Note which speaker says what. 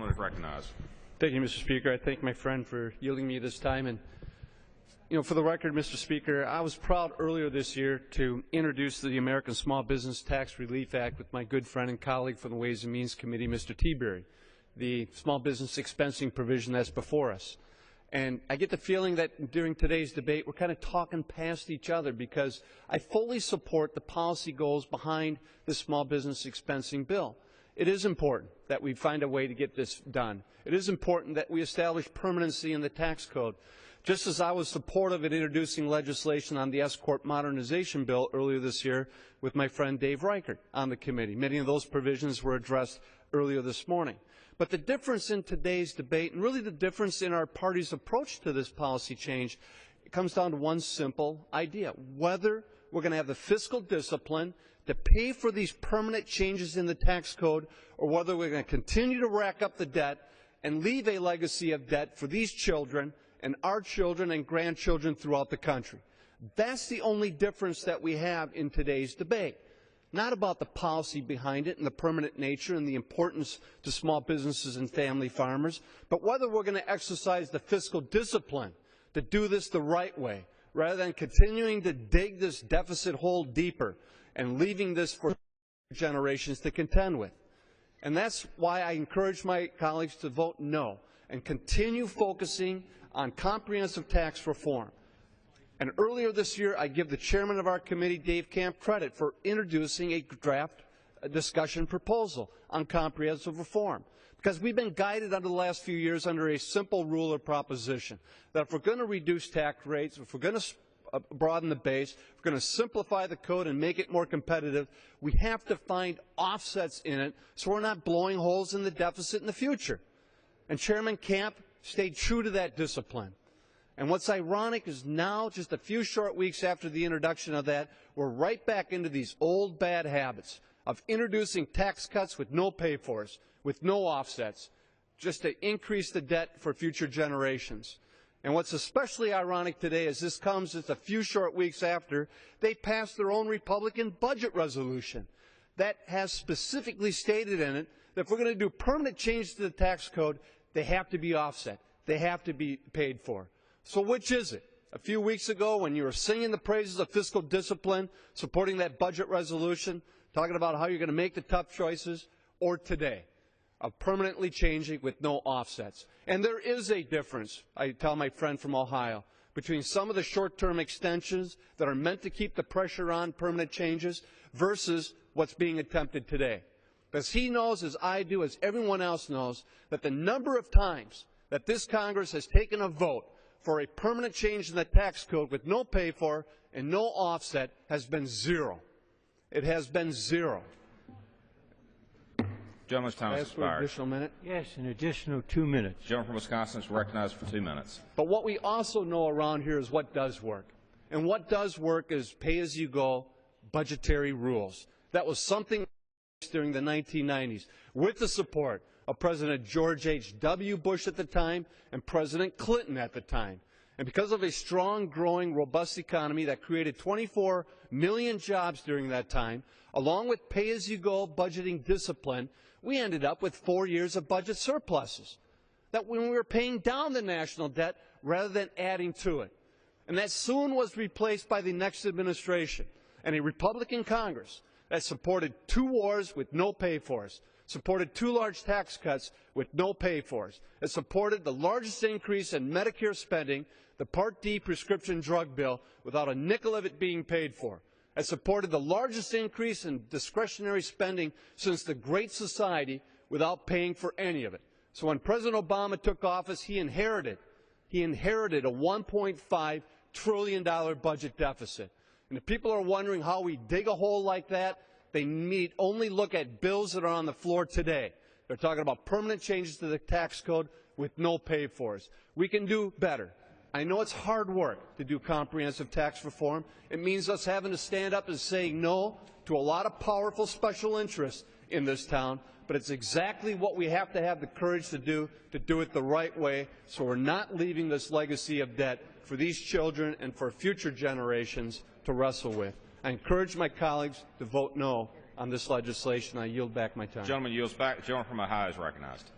Speaker 1: Gentleman is recognized.
Speaker 2: Thank you, Mr. Speaker. I thank my friend for yielding me this time. And, for the record, Mr. Speaker, I was proud earlier this year to introduce the American Small Business Tax Relief Act with my good friend and colleague from the Ways and Means Committee, Mr. Tiberi, the small business expensing provision that's before us. And I get the feeling that during today's debate, we're kind of talking past each other, because I fully support the policy goals behind the small business expensing bill. It is important that we find a way to get this done. It is important that we establish permanency in the tax code. Just as I was supportive in introducing legislation on the S-Corp modernization bill earlier this year with my friend Dave Reichert on the committee. Many of those provisions were addressed earlier this morning. But the difference in today's debate, and really the difference in our party's approach to this policy change, it comes down to one simple idea: whether we're going to have the fiscal discipline to pay for these permanent changes in the tax code, or whether we're going to continue to rack up the debt and leave a legacy of debt for these children and our children and grandchildren throughout the country. That's the only difference that we have in today's debate. Not about the policy behind it and the permanent nature and the importance to small businesses and family farmers, but whether we're going to exercise the fiscal discipline to do this the right way, rather than continuing to dig this deficit hole deeper and leaving this for generations to contend with. And that's why I encourage my colleagues to vote no and continue focusing on comprehensive tax reform. And earlier this year, I give the chairman of our committee, Dave Camp, credit for introducing a draft discussion proposal on comprehensive reform, because we've been guided under the last few years under a simple rule or proposition that if we're going to reduce tax rates, if we're going to broaden the base, if we're going to simplify the code and make it more competitive, we have to find offsets in it so we're not blowing holes in the deficit in the future. And Chairman Camp stayed true to that discipline. And what's ironic is now, just a few short weeks after the introduction of that, we're right back into these old bad habits of introducing tax cuts with no pay-fors, with no offsets, just to increase the debt for future generations. And what's especially ironic today is this comes just a few short weeks after they passed their own Republican budget resolution that has specifically stated in it that if we're going to do permanent changes to the tax code, they have to be offset. They have to be paid for. So which is it? A few weeks ago, when you were singing the praises of fiscal discipline, supporting that budget resolution, talking about how you're going to make the tough choices, or today, of permanently changing with no offsets. And there is a difference, I tell my friend from Ohio, between some of the short-term extensions that are meant to keep the pressure on permanent changes versus what's being attempted today. Because he knows, as I do, as everyone else knows, that the number of times that this Congress has taken a vote for a permanent change in the tax code with no pay-for and no offset has been zero. It has been zero.
Speaker 1: Gentleman's time has expired.
Speaker 2: An additional minute?
Speaker 3: Yes, an additional 2 minutes.
Speaker 1: Gentleman from Wisconsin is recognized for 2 minutes.
Speaker 2: But what we also know around here is what does work. And what does work is pay-as-you-go budgetary rules. That was something during the 1990s with the support of President George H.W. Bush at the time and President Clinton at the time. And because of a strong, growing, robust economy that created 24 million jobs during that time, along with pay-as-you-go budgeting discipline, we ended up with 4 years of budget surpluses. That when we were paying down the national debt rather than adding to it. And that soon was replaced by the next administration and a Republican Congress that supported 2 wars with no pay-fors, supported 2 large tax cuts with no pay-fors. It supported the largest increase in Medicare spending, the Part D prescription drug bill, without a nickel of it being paid for. It supported the largest increase in discretionary spending since the Great Society without paying for any of it. So when President Obama took office, he inherited a $1.5 trillion budget deficit. And if people are wondering how we dig a hole like that, they need only look at bills that are on the floor today. They're talking about permanent changes to the tax code with no pay-fors. We can do better. I know it's hard work to do comprehensive tax reform. It means us having to stand up and say no to a lot of powerful special interests in this town, but it's exactly what we have the courage to do it the right way, so we're not leaving this legacy of debt for these children and for future generations to wrestle with. I encourage my colleagues to vote no on this legislation. I yield back my time.
Speaker 1: Gentleman yields back. The gentleman from Ohio is recognized.